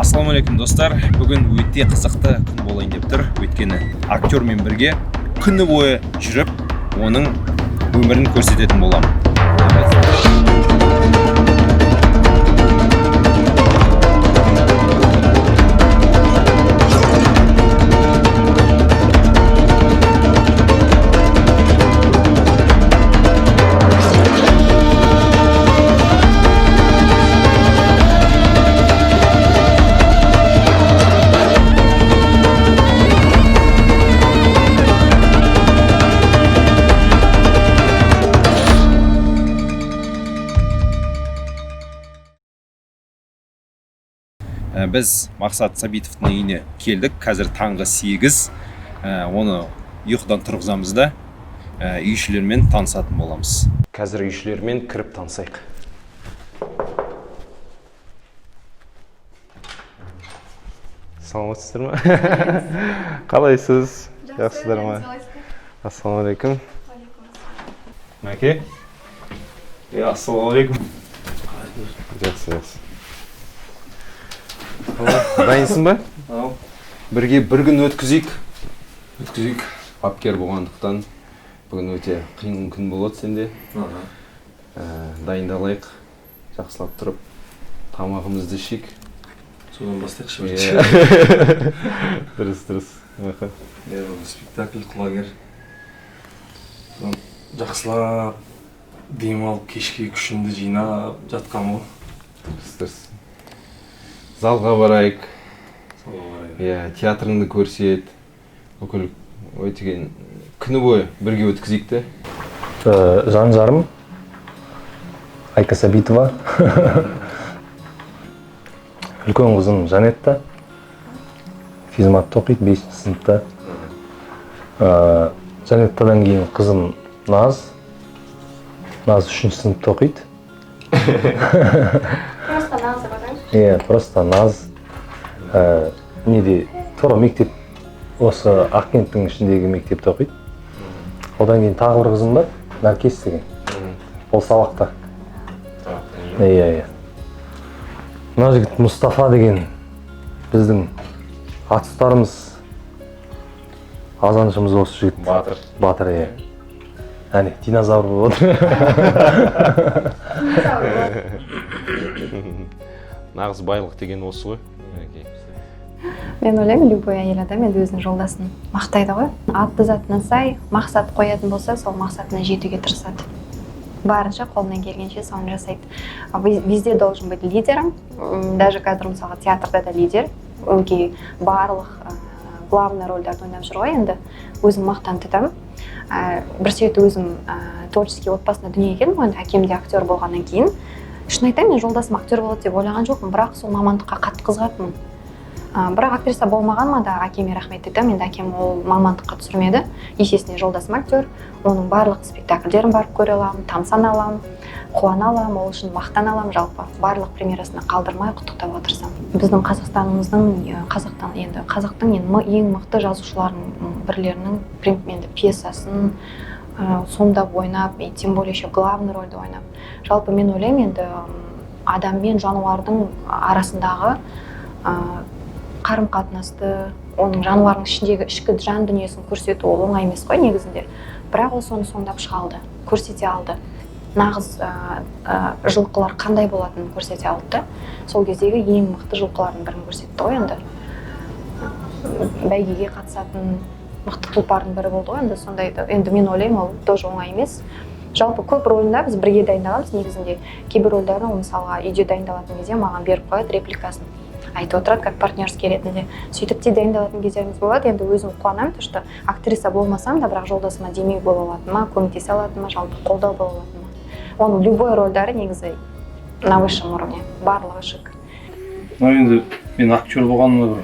Ассалаумағалейкум достар. Бүгін өте қызықты күн болайын деп тұр. Өйткені актермен бірге күні бойы жүріп, оның өмірін көрсететін боламын. Біз Мақсат Сабитовтың үйіне келдік. Қазір таңғы 8. Оны ұйқыдан тұрғызамыз да үйшілермен танысатын боламыз. Қазір үйшілермен кіріп танысайық. Саламатсыздар ма? Қалайсыз? Жақсыдар ма? Ассалаумағалейкум. Мәке? Ассалаумағалейкум. Жақсы. Дайынсың ба? Бірге бір күн өткізейік. Бапкер болғандықтан бүгін өте қиын күн болады сенде. Дайындалайық, жақсылап тұрып, тамағымызды ішейік. Содан бастайықшы. Дұрыс. Спектакль, құлагер. Жақсылап демалып, кешке күшімді жинап жатқам ғой. Дұрыс. Залға барайық. Театрыңды көрсет. Бүкіл өтеген күні бойы бірге өткізейік те. Жан жарым Айка Сабитова. Үлкен қызым Жанетта. Физматта оқиды, 5-ші сыныпта. Жанеттадан кейін қызым Наз. Наз 3-ші сыныпта оқиды. Просто Наз бар. Просто Наз. Неде тура мектеп, осы Ақкенттің ішіндегі мектепте оқиды. Одан кейін тағы бір қызым бар, Наркес деген. Ол сабақта. Мына жігіт Мұстафа деген біздің атыстарымыз, азаншымыз осы жігіт. Батыр. Әне, динозавр болып отыр. Нағыз байлық деген осы ғой. Мен ойлаймын, любой әйел адам енді өзінің жолдасын мақтайды ғой. Аты затына сай, мақсат қоятын болса, сол мақсатына жетуге тырысады. Барынша қолынан келгенше соны жасайды. Везде должен быть лидером. Даже қазір мысалға театрда да лидер. Өңкей барлық главный рөлдерді ойнап жүр ғой, енді өзім мақтан тұтамын. Бір себепті өзім творческий отбасында дүниеге келдім ғой, әкем де актер болғаннан кейін. Шын айтайын, мен жолдасым актер болады деп ойлаған жоқпын, бірақ сол мамандыққа қатты қызығатынмын. Бірақ актриса болмағаныма да әкеме рахмет айтамын. Енді әкем ол мамандыққа түсірмеді. Естественно, жолдасым актер. Оның барлық спектакльдерін барып көре аламын, тамсана аламын, қуана аламын, ол үшін мақтан аламын. Жалпы барлық премьерасына қалдырмай құттықтап отырсам. Біздің қазақтың ең мықты жазушыларының бірлерінің пьесасын сомдап ойнап, тем более еще главный рөлді ойнап. Жалпы мен ойлаймын, енді адам мен жануардың арасындағы қарым-қатынасты, оның жануардың ішіндегі ішкі жан дүниесін көрсету ол оңай емес қой негізінде. Бірақ ол соны сомдап шығалды, көрсете алды. Нағыз жылқылар қандай болатынын көрсете алды. Сол кездегі ең мықты жылқылардың бірін көрсетті ғой енді. Бәйгеге қатысатын мықты тұлпардың бірі болды ғой енді, сондайды. Енді мен ойлаймын, ол тоже оңай емес. Жалпы көп рөлінде біз бірге дайындаламыз негізінде. Кейбір рөлдерді мысалға үйде дайындалатын кезде маған беріп қояды репликасын. Айтып отырады, как партнерский ретінде. Сөйтіп те дайындалатын кездеріміз болады. Енді өзім қуанамын, что актриса болмасам да, бірақ жолдасыма демеу бола алатыныма, көмектесе алатыныма, жалпы қолдау бола алатыныма. Оның любой рөлдері негізі на высшем уровне, барлығы шик. Енді мен актер болғаныма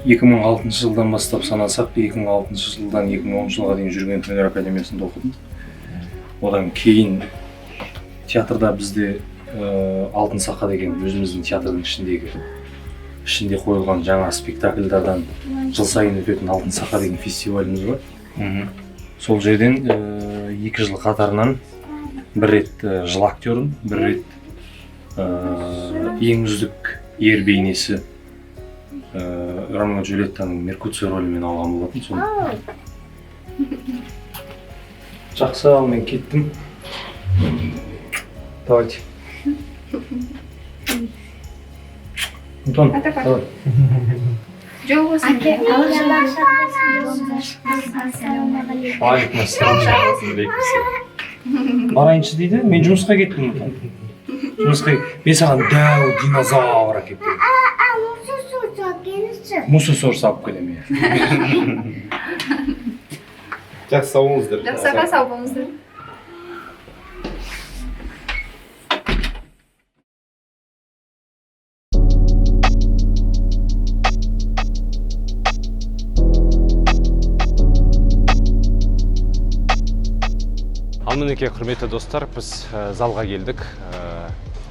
2006 жылдан бастап санасақ, 2006 жылдан 2010 жылға дейін жүрген өнер академиясында оқыдым. Одан кейін театрда бізде Алтын Сақа деген өзіміздің театрдың ішінде қойылған жаңа спектакльдардан жыл сайын өтетін Алтын Сақа деген фестиваліміз бар. Сол жерден 2 жыл қатарынан бір рет жыл актерін, бір рет ең үздік ер бейнесі Ромео и Джульеттаның Меркуцио рөлімен алған болатын. Соны жақсы, ал мен кеттім. Давайте. Антон, давай. Барайыншы дейді, мен жұмысқа кеттім. Мен саған дәу динозавр әкеп бердім. Мусор салып келем я. Жақсы сау болыңыздар. Жақсыға сау болыңыздар. Ал мінекей, құрметті достар, біз залға келдік.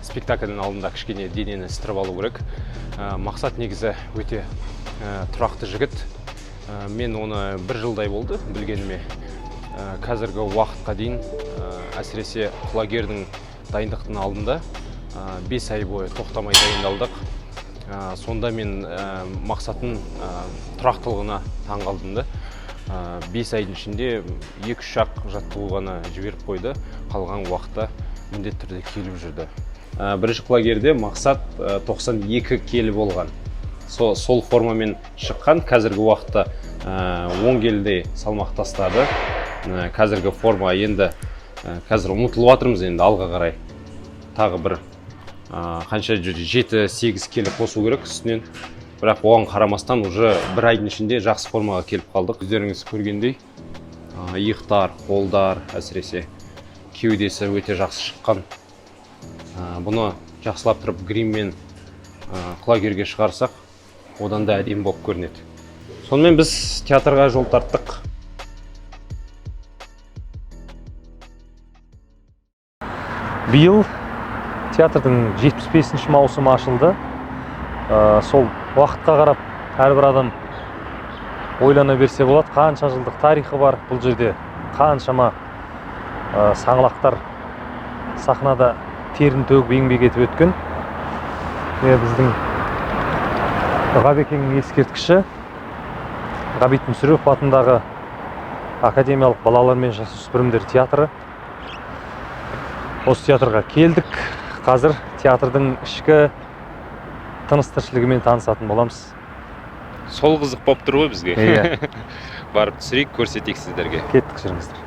Спектакльдің алдында кішкене денені істіріп алу керек. Мақсат негізі өте тұрақты жігіт. Мен оны бір жылдай болды білгеніме. Қазіргі уақытқа дейін әсіресе құлагердің дайындықтың алдында 5 ай бойы тоқтамай дайындалдық. Сонда мен мақсаттың тұрақтылығына таң қалдым. 5 айдың ішінде 2-3 ақ жаттығу ғана жіберіп қойды. Қалған уақытта міндетті түрде келіп жүрді. Бірінші құлагерде мақсат 92 келі болған. Сол формамен шыққан. Қазіргі уақытта 10 келідей салмақ тастады. Қазіргі форма енді қазір ұмытылып жатырмыз, енді алға қарай. Тағы бір қанша 7-8 келі қосу керек үстінен. Бірақ оған қарамастан уже бір айдың ішінде жақсы формаға келіп қалдық. Өздеріңіз көргендей, иықтар, қолдар, әсіресе кеудесі өте жақсы шыққан. Бұны жақсылап тұрып гриммен құлагерге шығарсақ, одан да әдемі болып көрінеді. Сонымен біз театрға жол тарттық. Биыл театрдың 75-ші маусымы ашылды. Сол уақытқа қарап әрбір адам ойлана берсе болады, қанша жылдық тарихы бар бұл жерде, қаншама саңлақтар сахнада терін төгіп еңбек етіп өткен. Біздің Ғабекеңнің ескерткіші Ғабит Мүсірепов атындағы академиялық балалар мен жасөспірімдер театры. Осы театрға келдік. Қазір театрдың ішкі тыныс-тіршілігімен танысатын боламыз. Сол қызық болып тұр ғой бізге. Иә. Барып түсірейік, көрсетейік сіздерге. Кеттік, жүріңіздер.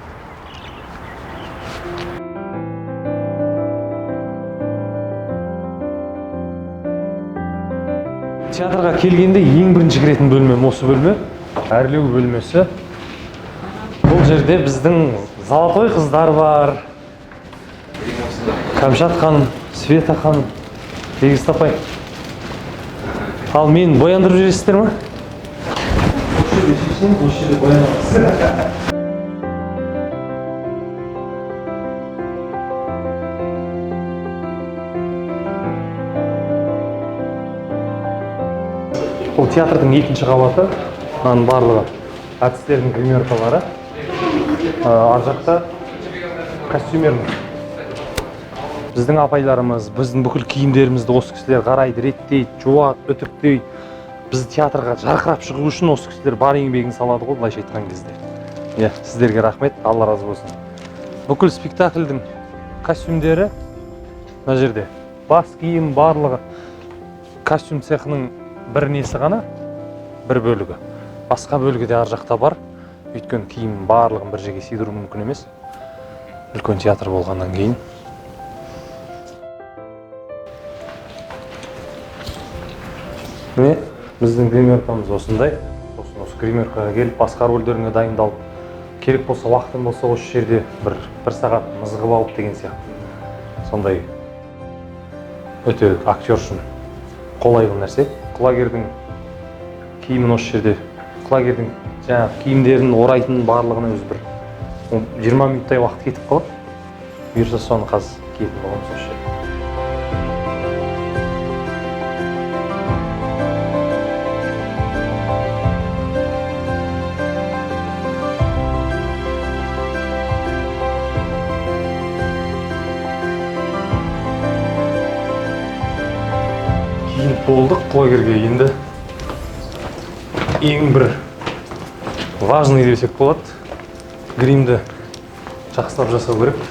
Театрға келгенде ең бірінші кіретін бөлмем осы бөлме. Әрлеу бөлмесі. Бұл жерде біздің золотой қыздар бар. Кәмшат ханым, Света ханым, Егіз апай. Ал мен бояндырып жүресіздер ма? Осы жерде боянамыз. Бұл театрдың екінші қабаты. Мынаның барлығы әртістердің гримеркалары. Ар жақта костюмеріміз. Біздің апайларымыз, біздің бүкіл киімдерімізді осы кісілер қарайды, реттейді, жуады, үтіктейді. Біз театрға жарқырап шығу үшін осы кісілер бар еңбегін салады ғой, былайша айтқан кезде. Сіздерге рахмет, Алла разы болсын. Бүкіл спектакльдің костюмдері мына жерде. Бас киім барлығы костюм цехының бір несі ғана, бір бөлігі. Басқа бөлігі де ар жақта бар. Өйткені киім барлығын бір жерге сыйдыру мүмкін емес. Үлкен театр болғаннан кейін. Міне, біздің гримеркамыз осындай. Осы гримеркаға келіп, басқа рөлдеріңе дайындалып, керек болса, уақытын болса, осы жерде бір сағат мызғып алып деген сияқты. Сондай өте актер үшін қолайлы нәрсе. Құлагердің киімін осы жерде, құлагердің киімдерін орайтын барлығына өзі бір 20 минуттай уақыт кетіп қалады. Бұйырса соны қазір киетін боламыз осы жерде. киініп болдық, құлагерге енді ең бір важный десек болады, гримді жақсылап жасау керек.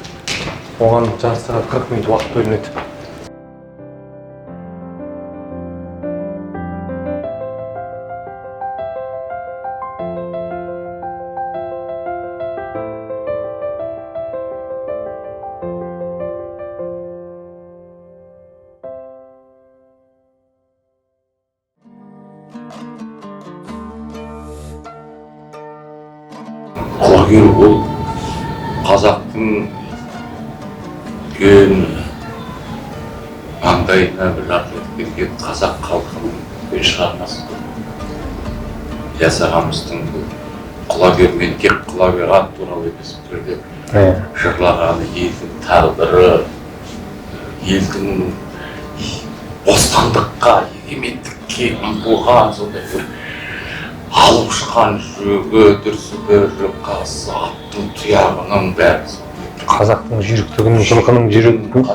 Оған жарты сағат 40 минут уақыт бөлінеді. Құлагер ол қазақтың үлкен маңдайына бір жарқ етіп кеткен қазақ халқының үлкен шығармасы. Ілияс ағамыздың құлагер мен тек құлагер ат туралы емес түрде жырлағаны елдің тағдыры, елдің бостандыққа, егемендікке ұмтылған сондай бір алып шыққан жүрегі, дүрсілі, қасы, аттың тұяғының бәрі. Қазақтың жүйріктігін, жылқының жүйрігін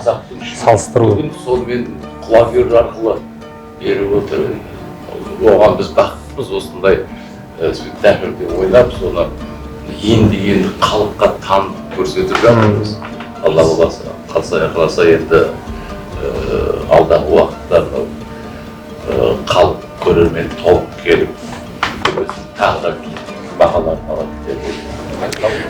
салыстыру. Сонымен құлагер арқылы беріп отыр. Оған біз бақыттымыз, осындай спектакльде ойнап, соны енді халыққа танып көрсетіп жатырмыз. Алла қаласа енді алдағы уақытта халық көрермен толып келіп тағы да бағаларын алады.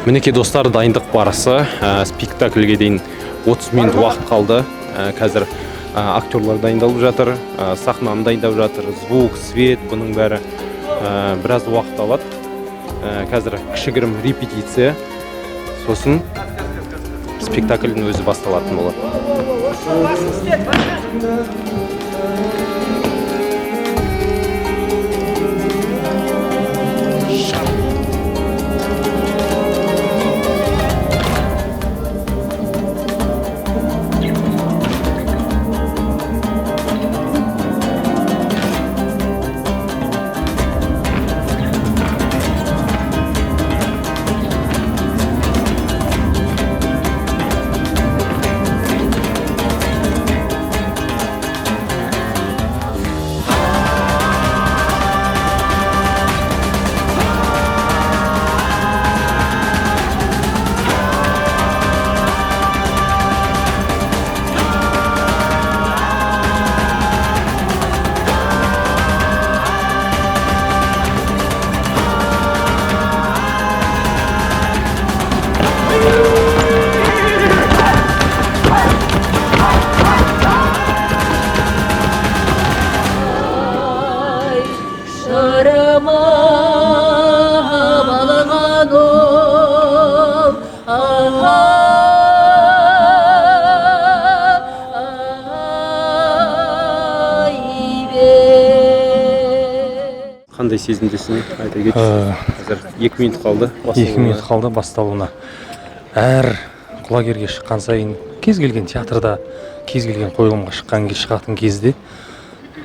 Мінекей достар, дайындық барысы. Спектакльге дейін 30 минут уақыт қалды. Қазір актерлар дайындалып жатыр, сахнаны дайындап жатыр, звук, свет, бұның бәрі біраз уақыт алады. Қазір кішігірім репетиция, сосын спектакльдің өзі басталатын болады. Қандай сезімдесің, айта кетші. Қазір 2 минут қалды. 2 минут қалды басталуына. Әр құлагерге шыққан сайын, кез келген театрда, кез келген қойылымға шығатын кезде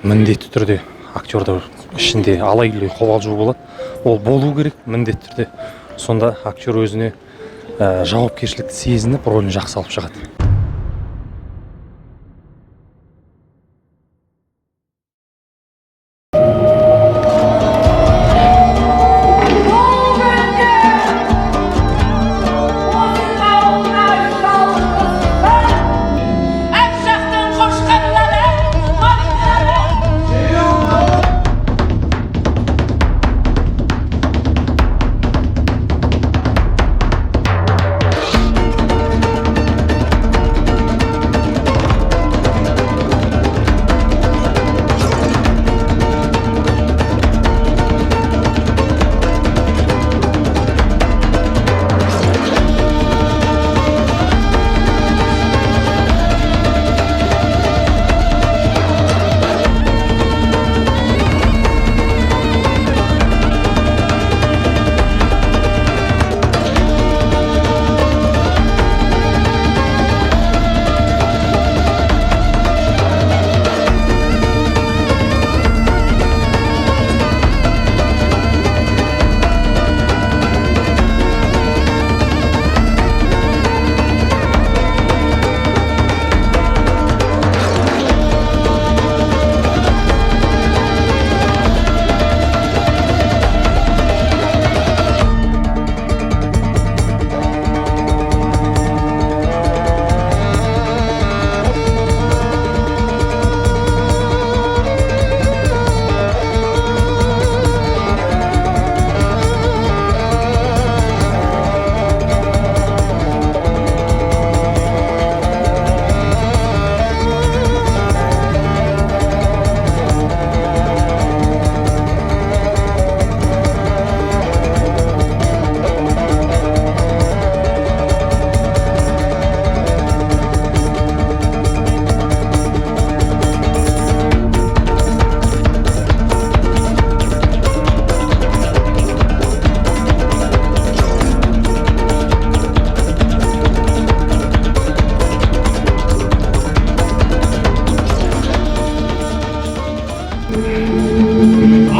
міндетті түрде актердің ішінде алай-дүлей қобалжу болады. Ол болу керек міндетті түрде. Сонда актер өзіне жауапкершілікті сезініп, рөлін жақсы алып шығады.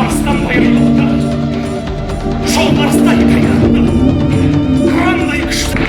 арыстан байырлықты, жолбарыстай қайратты, қырандай күшті.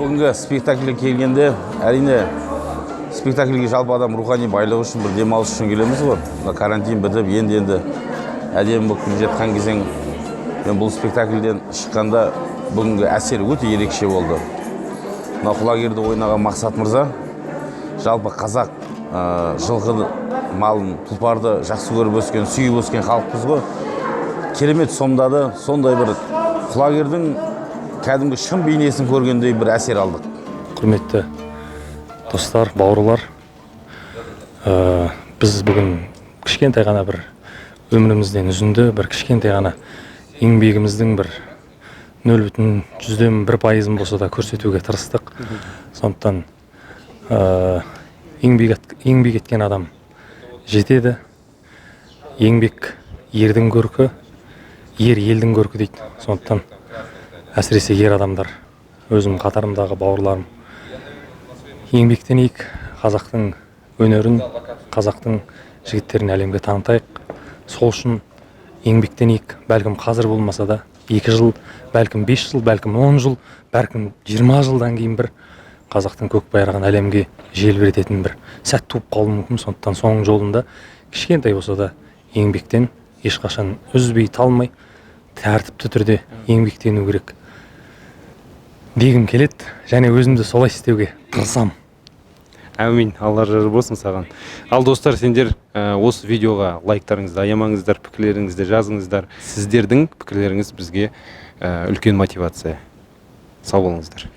Бүгінгі спектакльге келгенде, әрине спектакльге жалпы адам рухани байлығы үшін, бір демалыс үшін келеміз ғой. Карантин бітіп, енді әдемі болып келе жатқан кезең. Мен бұл спектакльден шыққанда бүгінгі әсері өте ерекше болды. Мына құлагерді ойнаған Мақсат мырза, жалпы қазақ жылқы малын, тұлпарды жақсы көріп өскен, сүйіп өскен халықпыз ғой. Керемет сомдады, сондай бір құлагердің кәдімгі шын бейнесін көргендей бір әсер алдық. Құрметті достар, бауырлар, біз бүгін кішкентай ғана бір өмірімізден үзінді, бір кішкентай ғана еңбегіміздің бір 0,1% болса да көрсетуге тырыстық. Сондықтан еңбек еткен адам жетеді. Еңбек ердің көркі, ер елдің көркі дейді. Сондықтан әсіресе ер адамдар, өзім қатарымдағы бауырларым, еңбектенейік, қазақтың өнерін, қазақтың жігіттерін әлемге танытайық. Сол үшін еңбектенейік, бәлкім қазір болмаса да 2 жыл, бәлкім 5 жыл, бәлкім 10 жыл, бәлкім 20 жылдан кейін бір қазақтың көк байрағын әлемге желбірететін бір сәт туып қалуы мүмкін. Сондықтан соның жолында кішкентай болса да еңбектен ешқашан үзбей талмай тәртіпті түрде еңбектену керек дегім келеді, және өзімді солай істеуге тырысам. Әмин, Алла жары болсын саған. Ал достар, сендер осы видеоға лайктарыңызды аямаңыздар, пікірлеріңізді жазыңыздар. Сіздердің пікірлеріңіз бізге үлкен мотивация. Сау болыңыздар.